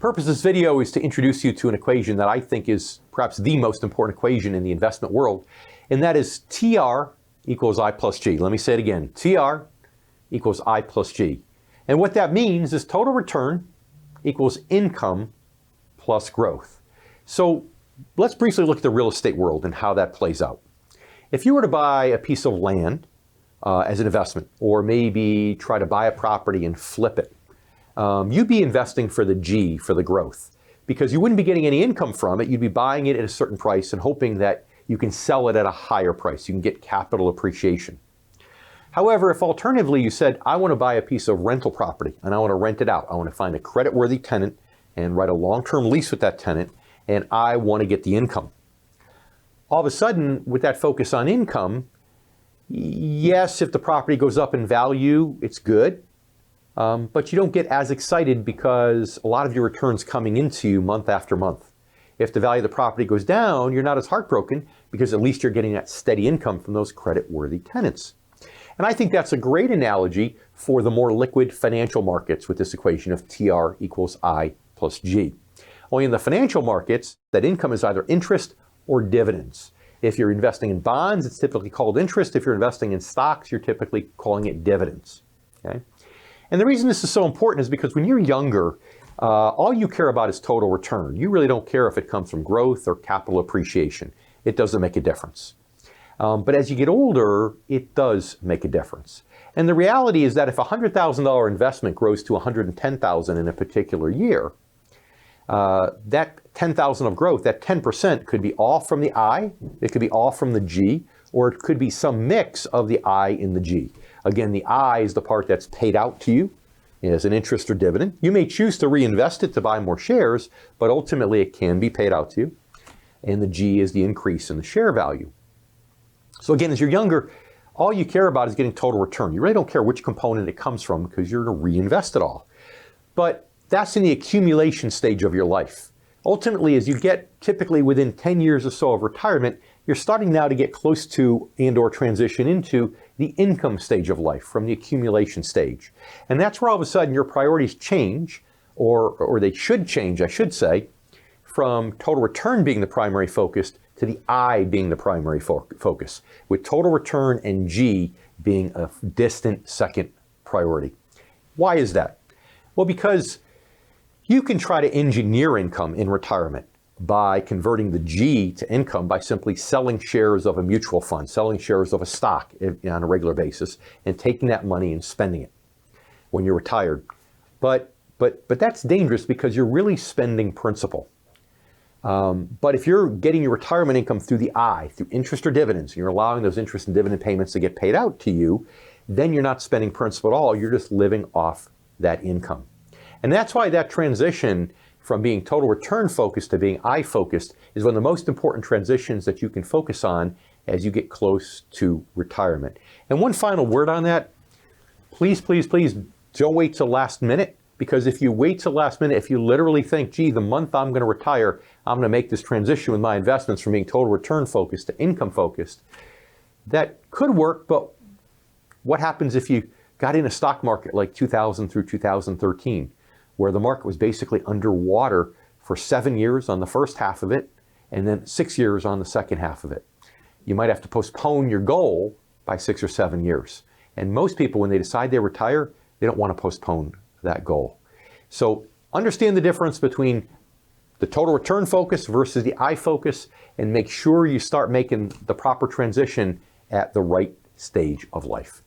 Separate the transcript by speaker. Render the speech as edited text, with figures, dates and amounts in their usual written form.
Speaker 1: Purpose of this video is to introduce you to an equation that I think is perhaps the most important equation in the investment world, and that is TR equals I plus G. Let me say it again. TR equals I plus G. And what that means is total return equals income plus growth. So let's briefly look at the real estate world and how that plays out. If you were to buy a piece of land as an investment, or maybe try to buy a property and flip it, you'd be investing for the G, for the growth, because you wouldn't be getting any income from it. You'd be buying it at a certain price and hoping that you can sell it at a higher price. You can get capital appreciation. However, if alternatively you said, I want to buy a piece of rental property and I want to rent it out, I want to find a credit-worthy tenant and write a long-term lease with that tenant, and I want to get the income. All of a sudden, with that focus on income, yes, if the property goes up in value, it's good. But you don't get as excited because a lot of your returns coming into you month after month. If the value of the property goes down, you're not as heartbroken because at least you're getting that steady income from those credit-worthy tenants. And I think that's a great analogy for the more liquid financial markets with this equation of TR equals I plus G. Only in the financial markets, that income is either interest or dividends. If you're investing in bonds, it's typically called interest. If you're investing in stocks, you're typically calling it dividends. Okay? And the reason this is so important is because when you're younger, all you care about is total return. You really don't care if it comes from growth or capital appreciation. It doesn't make a difference. But as you get older, it does make a difference. And the reality is that if a $100,000 investment grows to $110,000 in a particular year, that $10,000 of growth, that 10% could be all from the I, it could be all from the G, or it could be some mix of the I and the G. Again, the I is the part that's paid out to you as an interest or dividend. You may choose to reinvest it to buy more shares, but ultimately it can be paid out to you. And the G is the increase in the share value. So again, as you're younger, all you care about is getting total return. You really don't care which component it comes from because you're going to reinvest it all. But that's in the accumulation stage of your life. Ultimately, as you get typically within 10 years or so of retirement, you're starting now to get close to and or transition into the income stage of life from the accumulation stage. And that's where all of a sudden your priorities change, or they should change, I should say, from total return being the primary focus to the I being the primary focus, with total return and G being a distant second priority. Why is that? Well, because you can try to engineer income in retirement by converting the G to income by simply selling shares of a mutual fund, selling shares of a stock on a regular basis, and taking that money and spending it when you're retired. But that's dangerous because you're really spending principal. But if you're getting your retirement income through the I, through interest or dividends, and you're allowing those interest and dividend payments to get paid out to you, then you're not spending principal at all. You're just living off that income. And that's why that transition from being total return focused to being I focused is one of the most important transitions that you can focus on as you get close to retirement. And one final word on that, please, please, please don't wait till last minute, because if you wait till last minute, if you literally think, gee, the month I'm going to retire, I'm going to make this transition with my investments from being total return focused to income focused, that could work, but what happens if you got in a stock market like 2000 through 2013? Where the market was basically underwater for 7 years on the first half of it, and then 6 years on the second half of it. You might have to postpone your goal by 6 or 7 years. And most people, when they decide they retire, they don't want to postpone that goal. So understand the difference between the total return focus versus the I focus, and make sure you start making the proper transition at the right stage of life.